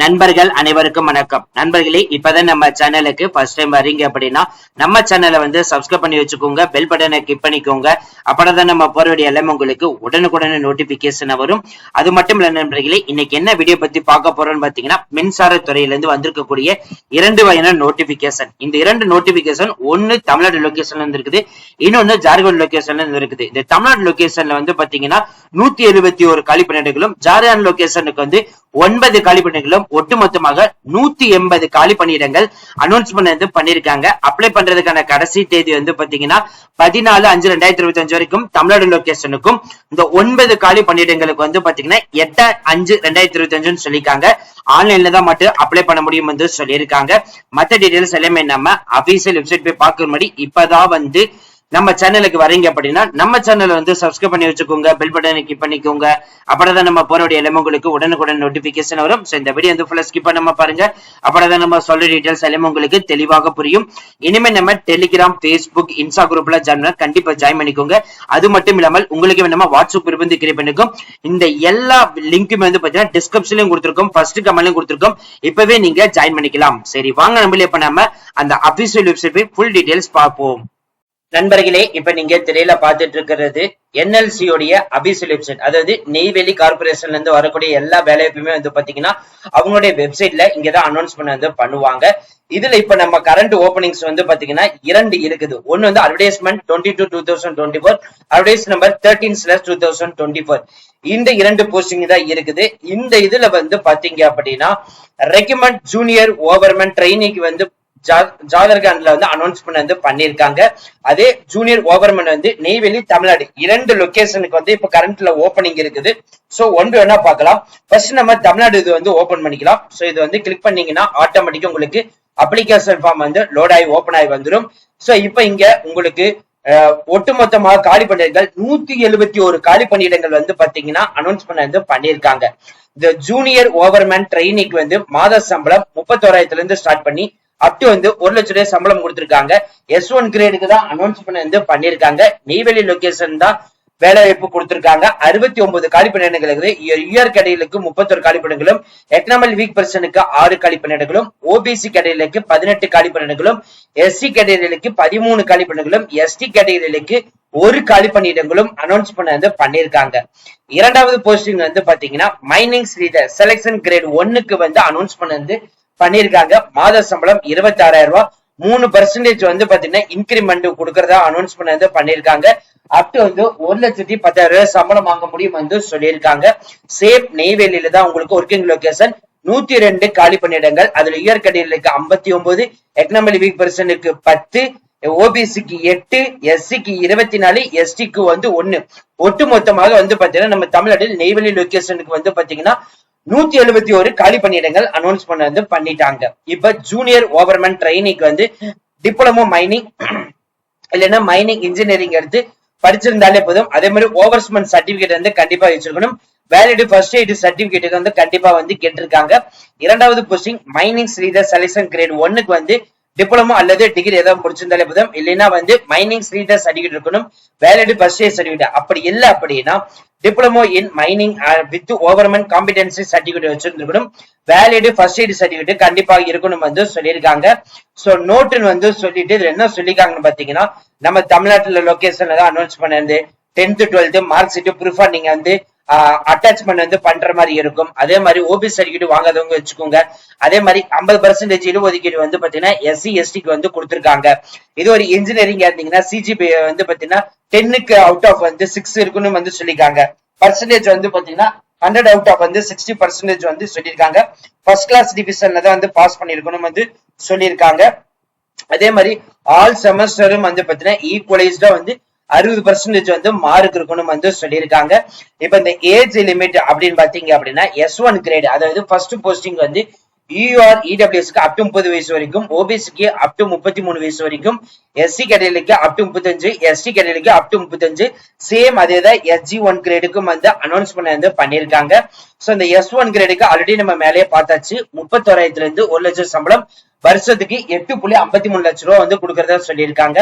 நண்பர்கள் அனைவருக்கும் வணக்கம். நண்பர்களே, இப்பதான் நம்ம சேனலுக்கு ஃபர்ஸ்ட் டைம் வரீங்க அப்படின்னா நம்ம சேனலை சப்ஸ்கிரைப் பண்ணி வச்சுக்கோங்க, பெல் பட்டனை கிளிக் பண்ணிக்கோங்க. அப்பதான் நம்ம போற வீடியோ எல்லாமே உங்களுக்கு உடனுக்குடனே நோட்டிபிகேஷன் வரும். அது மட்டும் இல்ல நண்பர்களே, இன்னைக்கு என்ன வீடியோ பத்தி பார்க்க போறோம்னு பாத்தீங்கன்னா, மின்சார துறையில இருந்து வந்திருக்கக்கூடிய 2 வகையான நோட்டிபிகேஷன். இந்த 2 நோட்டிபிகேஷன் ஒன்னு தமிழ்நாடு லொகேஷன்ல இருந்து இருக்குது, இன்னொன்னு ஜார்க்கண்ட் லொகேஷன்ல இருந்து இருக்குது. இந்த தமிழ்நாடு லொகேஷன்ல பாத்தீங்கன்னா 171 காலி பணியிடங்களும், ஜார்க்கண்ட் லொகேஷனுக்கு 9 காலி பணியிடங்களும், ஒட்டுமொத்தமாக 180 காலி பணியிடங்கள் அனௌன்ஸ்மெண்ட் பண்ணிருக்காங்க. அப்ளை பண்றதுக்கான கடைசி தேதி பாத்தீங்கன்னா 14/5/2025 வரைக்கும் தமிழ்நாடு லொகேஷனுக்கும், இந்த 9 காலி பணியிடங்களுக்கு பாத்தீங்கன்னா 8/5/2025 சொல்லிருக்காங்க. ஆன்லைன்ல தான் மட்டும் அப்ளை பண்ண முடியும் சொல்லியிருக்காங்க. மத்த டீடைல்ஸ் எல்லாமே நம்ம அபிஷியல் வெப்சைட் போய் பார்க்க முன்னாடி இப்பதான் நம்ம சேனலுக்கு வரீங்க அப்படின்னா நம்ம சேனலை சப்ஸ்கிரைப் பண்ணி வச்சுக்கோங்க, பெல் பட்டனை கிளிக் பண்ணிக்கோங்க. அப்பதான் நம்ம போறோடைய எல்லாமே உங்களுக்கு உடனுக்குடன் நோட்டிபிகேஷன் வரும். இந்த வீடியோ ஃபுல்லா ஸ்கிப் பண்ணாம பாருங்க. அப்பதான் நம்ம சொல்ற டீடைல்ஸ் எல்லாமே உங்களுக்கு தெளிவாக புரியும். இனிமே நம்ம டெலிகிராம், பேஸ்புக், இன்ஸ்டா குரூப்ல கண்டிப்பா ஜாயின் பண்ணிக்கோங்க. அது மட்டும் இல்லாமல் உங்களுக்கு வேணுமா வாட்ஸ்அப் குரூப் கிரியேட் பண்ணிக்கும். இந்த எல்லா லிங்க்கும் பாத்தீங்கன்னா டிஸ்கிரிப்ஷன்லயும் கொடுத்திருக்கோம், ஃபர்ஸ்ட் கமெண்ட்லயும் கொடுத்திருக்கோம். இப்பவே நீங்க ஜாயின் பண்ணிக்கலாம். சரி வாங்க, நம்ம இப்ப நம்ம அந்த அபிஷியல் வெப்சைட் போய் ஃபுல் டீடைல்ஸ் பார்ப்போம். நண்பர்களே, இப்ப நீங்க திரையில பாத்துட்டு இருக்கிறது என்எல்சி உடைய அபிஷியல் வெப்சைட். அதாவது நெய்வேலி கார்பரேஷன்ல இருந்து வரக்கூடிய எல்லா வேலையுமே பாத்தீங்கன்னா அவங்களுடைய வெப்சைட்ல இங்கதான் அனௌன்ஸ்மெண்ட் பண்ணுவாங்க. இதுல இப்ப நம்ம கரண்ட் ஓபனிங்ஸ் பாத்தீங்கன்னா 2 இருக்குது. ஒன்னு அட்வர்டைஸ்மெண்ட் 22/2024, அட்வர்டைஸ் நம்பர் 13/2024. இந்த 2 போஸ்டிங் தான் இருக்குது. இந்த இதுல பாத்தீங்க அப்படின்னா ரெக்கமெண்ட் ஜூனியர் ஓவர்மேன் ட்ரெயினிக்கு ஜார்க்கண்ட்ல அனௌன்ஸ்மெண்ட் பண்ணிருக்காங்க. அதே ஜூனியர் ஓவர்மேன் நெய்வேலி, தமிழ்நாடு 2 லொகேஷனுக்கு இப்ப கரண்ட்ல ஓபனிங் இருக்குது. சோ ஒன்று வேணா பார்க்கலாம். ஃபர்ஸ்ட் நம்ம தமிழ்நாடு இது ஓபன் பண்ணிக்கலாம். சோ இது கிளிக் பண்ணீங்கன்னா ஆட்டோமேட்டிக்கா உங்களுக்கு அப்ளிகேஷன் ஃபார்ம் லோட் ஆகி ஓபன் ஆகி வந்துடும். சோ இப்ப இங்க உங்களுக்கு ஒட்டுமொத்தமாக காலி பணியிடங்கள் 171 காலி பணியிடங்கள் பாத்தீங்கன்னா அனௌன்ஸ்மெண்ட் பண்ணிருக்காங்க. இந்த ஜூனியர் ஓவர்மேன் ட்ரெயினிக்கு மாத சம்பளம் 31,000 இருந்து ஸ்டார்ட் பண்ணி அப் டு 1 லட்சம் ரூபாய் சம்பளம் கொடுத்திருக்காங்க. S1 கிரேடுக்கு தான் அனௌன்ஸ்மெண்ட் பண்ணிருக்காங்க. நெய்வேலி லொகேஷன் தான் வேலை வாய்ப்பு கொடுத்திருக்காங்க. 69 காலி பணியிடங்களுக்கு, இயர் கேட்டகரிக்கு 31 காலி பணியிடங்களும், எக்கனாமிக் வீக் பர்சனுக்கு 6 காலி பணியிடங்களும், ஓபிசி கேட்டகரிக்கு 18 காலி பணியிடங்களும், எஸ்சி கேட்டகரிக்கு 13 காலி பணியிடங்களும், எஸ்டி கேட்டகரிக்கு 1 காலி பணியிடங்களும் அனௌன்ஸ்மெண்ட் பண்ணிருக்காங்க. இரண்டாவது போஸ்டிங் பாத்தீங்கன்னா மைனிங் ஸ்ரீதர் செலக்ஷன் கிரேட் 1க்கு அனௌன்ஸ்மெண்ட் பண்ணிருக்காங்க. மாத சம்பளம் 26,000 ரூபாய், 3% பாத்தீங்கன்னா இன்கிரிமெண்ட் கொடுக்கறதா அனௌன்ஸ்மெண்ட் பண்ணிருக்காங்க. அப் டு 1,10,000 ரூபாய் சம்பளம் வாங்க முடியும் சொல்லியிருக்காங்க. சேம் நெய்வேலியில தான் உங்களுக்கு ஒர்க்கிங் லொகேஷன். 102 காலி பணியிடங்கள். அதுல இயர் கேட்டகரிக்கு 59, எக்கனாமிக் வீக் பர்சனுக்கு 10, ஓபிசிக்கு 8, எஸ்சிக்கு 24, எஸ்டிக்கு 1. ஒட்டுமொத்தமாக பாத்தீங்கன்னா நம்ம தமிழ்நாட்டில் நெய்வேலி லொகேஷனுக்கு பாத்தீங்கன்னா 171 காலி பணியிடங்கள் அனௌன்ஸ்மெண்ட் பண்ணிட்டாங்க. இப்ப ஜூனியர் ஓவர்மேன் ட்ரெயினிக்கு டிப்ளமோ மைனிங் இல்லைன்னா மைனிங் இன்ஜினியரிங் எடுத்து படிச்சிருந்தாலே போதும். அதே மாதிரி ஓவர்ஸ்மேன் சர்டிபிகேட் கண்டிப்பா வச்சிருக்கணும். வேலிட் ஃபர்ஸ்ட் எய்ட் சர்டிபிகேட்டுக்கு கண்டிப்பா கேட்டிருக்காங்க. இரண்டாவது posting mining sirdar selection grade 1க்கு டிப்ளமோ அல்லது டிகிரி ஏதாவது முடிச்சிருந்தாலே போதும். இல்லைன்னா மைனிங் ஸ்ரீதர் சர்டிபிகேட் இருக்கணும். வேலிட் ஃபர்ஸ்ட் எய்ட் சர்டிபிகேட் அப்படி இல்லை அப்படின்னா diploma in mining with overman competency certificate வச்சிருக்கணும். வேலிட் ஃபர்ஸ்ட் எய்ட் சர்டிபிகேட் கண்டிப்பா இருக்கணும் சொல்லியிருக்காங்க. சோ நோட்டுன்னு சொல்லிட்டு இதுல என்ன சொல்லிருக்காங்கன்னு பாத்தீங்கன்னா நம்ம தமிழ்நாட்டுல லொகேஷன்ல தான் அனௌன்ஸ் பண்ணது 10th 12th மார்க் ஷீட் ப்ரூஃபா நீங்க அட்டாச்மெண்ட் பண்ற மாதிரி இருக்கும். அதே மாதிரி ஓபிசி சர்டிபிகேட் வாங்காதவங்க வச்சுக்கோங்க. அதே மாதிரி 50% இடஒதுக்கீடு பாத்தீங்கன்னா எஸ்சி எஸ்டிக்கு கொடுத்திருக்காங்க. இது ஒரு இன்ஜினியரிங் இருந்தீங்கன்னா சிஜிபி பாத்தீங்கன்னா 10க்கு அவுட் ஆஃப் 6 இருக்குன்னு சொல்லிருக்காங்க. பர்சன்டேஜ் பாத்தீங்கன்னா 100 அவுட் ஆஃப் 60% சொல்லியிருக்காங்க. ஃபர்ஸ்ட் கிளாஸ் டிவிஷன்ல தான் பாஸ் பண்ணிருக்கணும் சொல்லியிருக்காங்க. அதே மாதிரி ஆல் செமஸ்டரும் பாத்தீங்கன்னா ஈக்குவலைஸ்டா 60% மார்க் இருக்கணும் சொல்லியிருக்காங்க. இப்ப இந்த ஏஜ் லிமிட் அப்படின்னு பாத்தீங்க அப்படின்னா S1 கிரேட், அதாவது ஃபர்ஸ்ட் போஸ்டிங் EUR EWSக்கு அப் டு 30 வயசு வரைக்கும், ஓபிசிக்கு அப் டு 33 வயசு வரைக்கும், எஸ்சி கேட்டகரிக்கு அப் டு 35, எஸ்டி கேட்டகரிக்கு அப் டு 35. சேம் அதேதான் SG1 கிரேடுக்கும் வந்து அனௌன்ஸ்மெண்ட் வந்து பண்ணிருக்காங்க. சோ இந்த S1 கிரேடுக்கு ஆல்ரெடி நம்ம மேலேயே பார்த்தாச்சு. 31,000 இருந்து 1 லட்சம் சம்பளம், வருஷத்துக்கு 8.53 லட்சம் ரூபாய் வந்து கொடுக்கறதா சொல்லியிருக்காங்க.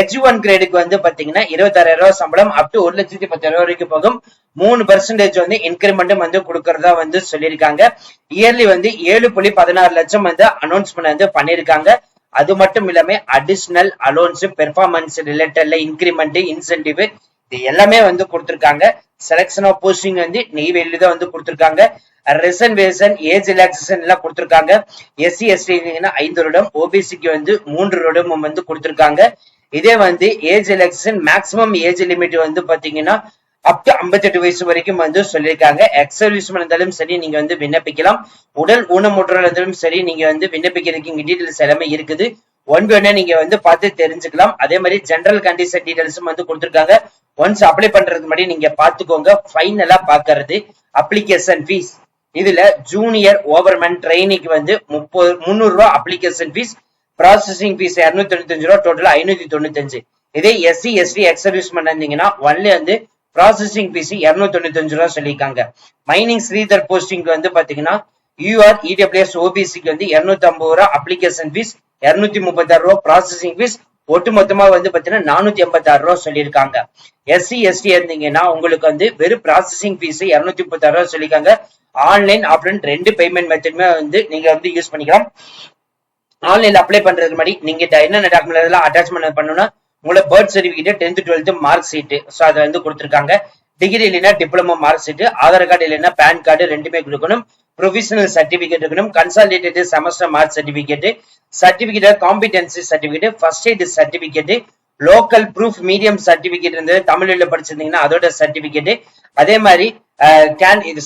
SG1 கிரேடுக்கு வந்து பாத்தீங்கன்னா 26,000 ரூபாய் சம்பளம் அப் டு 1,10,000 வரைக்கும் போகும். 3% வந்து இன்கிரிமெண்ட்டும் வந்து கொடுக்கறதா வந்து சொல்லியிருக்காங்க. இயர்லி வந்து 7.16 லட்சம் வந்து அனௌன்ஸ்மெண்ட் வந்து பண்ணிருக்காங்க. அது மட்டும் இல்லாம அடிஷனல் அலோன்ஸ், பெர்ஃபார்மன்ஸ் ரிலேட்டட்ல இன்கிரிமெண்ட், இன்சென்டிவ் இது எல்லாமே வந்து கொடுத்திருக்காங்க. செலக்ஷன் ஆஃப் போஸ்டிங் வந்து நெய்வேலியில தான் வந்து கொடுத்திருக்காங்க. ரிசர்வேஷன், ஏஜ் ரிலாக்சேஷன் எல்லாம் கொடுத்திருக்காங்க. SC ST 5 வருடம், OBCக்கு வந்து 3 வருடம் வந்து கொடுத்திருக்காங்க. இதே வந்து age relaxation maximum age limit வந்து பாத்தீங்கன்னா அப் டு 58 வயசு வரைக்கும் வந்து சொல்லியிருக்காங்க. எக்ஸ் சர்வீஸ்மேன் இருந்தாலும் சரி நீங்க வந்து விண்ணப்பிக்கலாம். உடல் ஊனமுற்றோர் இருந்தாலும் சரி நீங்க வந்து விண்ணப்பிக்கிறதுக்கு இங்க டீடைல்ஸ் எல்லாமே இருக்குது. ஒன் பை ஒன்னா நீங்க வந்து பார்த்து தெரிஞ்சுக்கலாம். அதே மாதிரி ஜெனரல் கண்டிஷன் டீடைல்ஸும் வந்து கொடுத்திருக்காங்க. ஒன்ஸ் அப்ளை பண்றதுக்கு முன்னாடி நீங்க பாத்துக்கோங்க. ஃபைனலா பாக்குறது அப்ளிகேஷன் ஃபீஸ். இதுல ஜூனியர் ஓவர்மேன் ட்ரெயினிக்கு வந்து 300 ரூபாய் அப்ளிகேஷன் ஃபீஸ், ப்ராசஸிங் ஃபீஸ் 295 ரூபாய், டோட்டல் 595. இதே SC ST எக்ஸ் சர்வீஸ்மேன் இருந்தீங்கன்னா ஒன்லி வந்து ப்ராசஸிங் ஃபீஸ் 295 ரூபாய் சொல்லியிருக்காங்க. மைனிங் ஸ்ரீதர் போஸ்டிங் வந்து பாத்தீங்கன்னா UR EWS OBCக்கு வந்து 250 ரூபாய் அப்ளிகேஷன் ஃபீஸ், 236 ரூபாய் ப்ராசஸிங் ஃபீஸ், ஒட்டு மொத்தமா வந்து பாத்தீங்கன்னா 486 ரூபாய் சொல்லியிருக்காங்க. SC ST இருந்தீங்கன்னா உங்களுக்கு வந்து வெறும் ப்ராசஸிங் ஃபீஸ் 236 ரூபாய் சொல்லியிருக்காங்க. ஆன்லைன் ஆப்லைன் 2 பேமெண்ட் மெத்தடுமே வந்து நீங்க வந்து யூஸ் பண்ணிக்கலாம். ஆன்லைன்ல அப்ளை பண்றதுக்கு முன்னாடி நீங்க என்னென்ன டாக்குமெண்ட் எல்லாம் அட்டாச்மெண்ட் பண்ணணும்னா உங்களோட birth certificate, 10th 12th mark sheet, so அதை வந்து கொடுத்திருக்காங்க. டிகிரி இல்லைன்னா diploma mark sheet, Aadhaar card இல்லைன்னா பேன் கார்டு ரெண்டுமே கொடுக்கணும். ப்ரொவிஷனல் சர்டிபிகேட் இருக்கணும். Consolidated semester mark certificate, certificate of competency certificate, first aid certificate, local proof medium certificate இருந்தது தமிழ்ல படிச்சிருந்தீங்கன்னா அதோட சர்டிபிகேட். அதே மாதிரி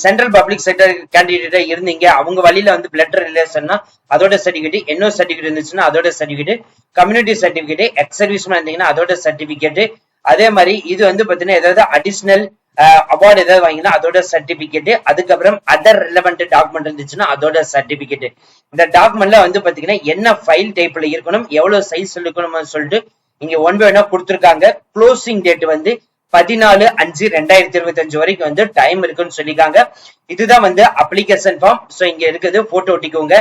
சென்ட்ரல் பப்ளிக் செக்டர் கேண்டிடேட்டா இருந்தீங்க, அவங்க வழியில வந்து பிளட் ரிலேஷன்னா அதோட சர்டிபிகேட், என்ன சர்டிபிகேட் இருந்துச்சுன்னா அதோட certificate, community certificate, X serviceman இருந்தீங்கன்னா அதோட சர்டிபிகேட். அதே மாதிரி இது வந்து பாத்தீங்கன்னா ஏதாவது அடிஷனல் அவார்டு ஏதாவது வாங்கினா அதோட சர்டிபிகேட், அதுக்கப்புறம் அதர் ரிலவெண்ட் டாக்குமெண்ட் இருந்துச்சுன்னா அதோட சர்டிபிகேட். இந்த டாக்குமெண்ட்ல வந்து பாத்தீங்கன்னா என்ன ஃபைல் டைப்ல இருக்கணும், எவ்வளவு சைஸ் இருக்கணும்னு சொல்லிட்டு இங்க ஒன் பை ஒன்னா கொடுத்திருக்காங்க. க்ளோசிங் டேட் வந்து 14/5/2025 வரைக்கும் வந்து டைம் இருக்குன்னு சொல்லிருக்காங்க. இதுதான் வந்து அப்ளிகேஷன் ஃபார்ம். சோ இங்க இருக்குது, போட்டோ ஒட்டிக்கோங்க.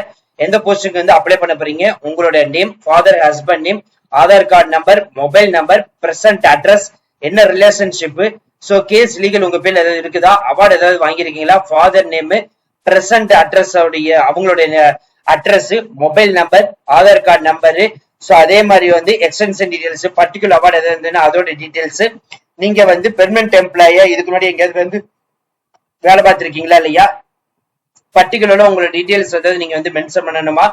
எந்த போஸ்டுக்கு வந்து அப்ளை பண்ண போறீங்க, உங்களோட name, father husband name, Aadhaar card number, mobile number, present address, என்ன ரிலேஷன்ஷிப், சோ கேஸ் லீகல் உங்க பேர்ல ஏதாவது இருக்குதா, அவார்டு ஏதாவது வாங்கியிருக்கீங்களா, ஃபாதர் நேம், பிரசன்ட் அட்ரஸ் உடைய அவங்களுடைய address, mobile number, Aadhaar card number, so அதே மாதிரி வந்து எக்ஸ்டென்ஷன் டீடைல்ஸ், பர்டிகுலர் அவார்டு ஏதாவது இருந்ததுன்னா அதோட டீடைல்ஸ். நீங்க வந்து பெர்மனன்ட் எம்ப்ளாயா இதுக்கு முன்னாடி எங்கேயாவது வந்து வேலை பார்த்திருக்கீங்களா இல்லையா, பர்டிகுலரா உங்களோட டீடைல்ஸ் ஏதாவது நீங்க வந்து மென்ஷன் பண்ணணுமா.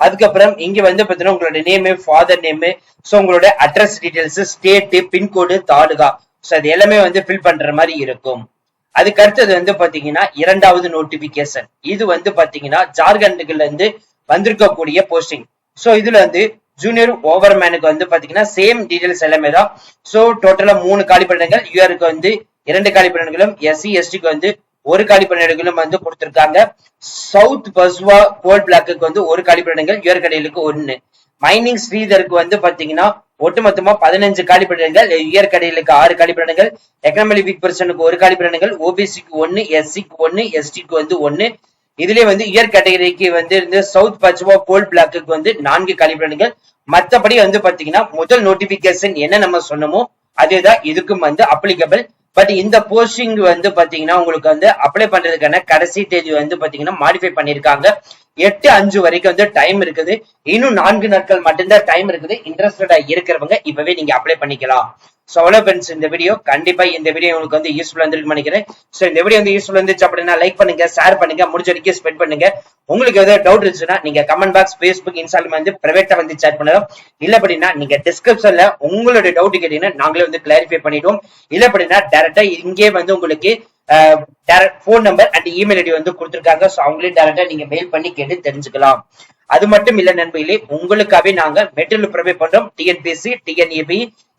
அதுக்கப்புறம் இங்க வந்து பாத்தீங்கன்னா உங்களோட நேம், ஃபாதர் நேம், சோ உங்களோட address details, state, pincode, taluka, so அது எல்லாமே வந்து ஃபில் பண்ற மாதிரி இருக்கும். அதுக்கு அடுத்தது வந்து பாத்தீங்கன்னா இரண்டாவது நோட்டிபிகேஷன். இது வந்து பாத்தீங்கன்னா ஜார்க்கண்ட்ல இருந்து வந்திருக்கக்கூடிய போஸ்டிங். சோ இதுல வந்து ஜூனியர் ஓவர்மேனுக்கு வந்து பாத்தீங்கன்னா சேம் டீடைல்ஸ் எல்லாமே தான். சோ டோட்டலா 3 காலி பணியிடங்கள், யூஆருக்கு வந்து 2 காலி பணியிடங்களும், SC STக்கு வந்து 1 காலி பணியிடங்களும் வந்து கொடுத்திருக்காங்க. சவுத் பஸ்வா கோல் பிளாக்கு வந்து 1 காலி பணியிடங்கள், யூஆர் கடையிலுக்கு 1. மைனிங் ஸ்ரீதருக்கு வந்து பாத்தீங்கன்னா ஒட்டுமொத்தமா 15 காலி பணியிடங்கள், யூஆர் கடையிலுக்கு 6 காலி பணியிடங்கள், எக்கனாமிக் வீக் பர்சனுக்கு 1 காலி பணியிடங்கள், OBCக்கு 1, SCக்கு 1, STக்கு வந்து 1. இதுலயே வந்து இயர் கேட்டகரிக்கு வந்து இருந்து சவுத் பச்சுவா கோல் பிளாக்கு வந்து 4 காலி பணியிடங்கள். மத்தபடி வந்து பாத்தீங்கன்னா முதல் நோட்டிபிகேஷன் என்ன நம்ம சொன்னோமோ அதேதான் இதுக்கும் வந்து அப்ளிகபிள். பட் இந்த போஸ்டிங் வந்து பாத்தீங்கன்னா உங்களுக்கு வந்து அப்ளை பண்றதுக்கான கடைசி தேதி வந்து பாத்தீங்கன்னா மாடிஃபை பண்ணிருக்காங்க. 8/5 வரைக்கும் வந்து டைம் இருக்குது. இன்னும் 4 நாட்கள் மட்டும்தான் டைம் இருக்குது. இன்ட்ரெஸ்டடா இருக்கிறவங்க இப்பவே நீங்க அப்ளை பண்ணிக்கலாம். சோ அவ்வளவு ஃப்ரெண்ட்ஸ், இந்த வீடியோ கண்டிப்பா இந்த வீடியோ உங்களுக்கு வந்து யூஸ்ஃபுல்லா இருந்திருக்குன்னு நினைக்கிறேன். சோ இந்த வீடியோ வந்து யூஸ்ஃபுல்லா இருந்துச்சு அப்படின்னா லைக் பண்ணுங்க, ஷேர் பண்ணுங்க, முடிஞ்ச வரைக்கும் ஸ்ப்ரெட் பண்ணுங்க. உங்களுக்கு ஏதாவது டவுட் இருந்துச்சுன்னா நீங்க கமெண்ட் பாக்ஸ், Facebook, இன்ஸ்டால வந்து பிரைவேட்டா வந்து சேட் பண்ணலாம். இல்ல அப்படின்னா நீங்க டிஸ்கிரிப்ஷன்ல உங்களுடைய டவுட் கேட்டீங்கன்னா நாங்களே வந்து கிளாரிஃபை பண்ணிடுவோம். இல்ல அப்படின்னா டைரக்டா இங்கே வந்து உங்களுக்கு phone number and email ID வந்து கொடுத்திருக்காங்க. சோ அவங்களே டைரக்டா நீங்க மெயில் பண்ணி கேட்டு தெரிஞ்சுக்கலாம். அது மட்டும் இல்ல நண்பர்களே, உங்களுக்காகவே நாங்க மெட்டீரியல் ப்ரொவைட் பண்றோம். TNPSC, TNEB,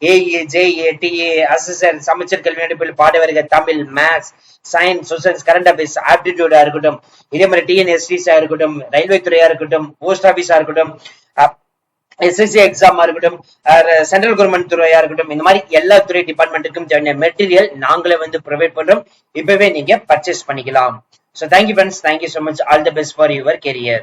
AE, JA, TA, assistant, சமச்சீர் கல்வி அடிப்படையில் பாட வருக Tamil, maths, science, socials, current affairs, ஆப்டிடியூடா இருக்கட்டும், இதே மாதிரி TNSTஸா இருக்கட்டும், ரயில்வே துறையா இருக்கட்டும், போஸ்ட் ஆபீஸா இருக்கட்டும், எஸ்எஸ்சி எக்ஸாமா இருக்கட்டும், சென்ட்ரல் கவர்மெண்ட் துறையா இருக்கட்டும், இந்த மாதிரி எல்லா துறை டிபார்ட்மெண்ட்டுக்கும் தேவையான மெட்டீரியல் நாங்களே வந்து ப்ரொவைட் பண்றோம். இப்பவே நீங்க பர்ச்சேஸ் பண்ணிக்கலாம். So thank you friends, thank you so much, all the best for your career.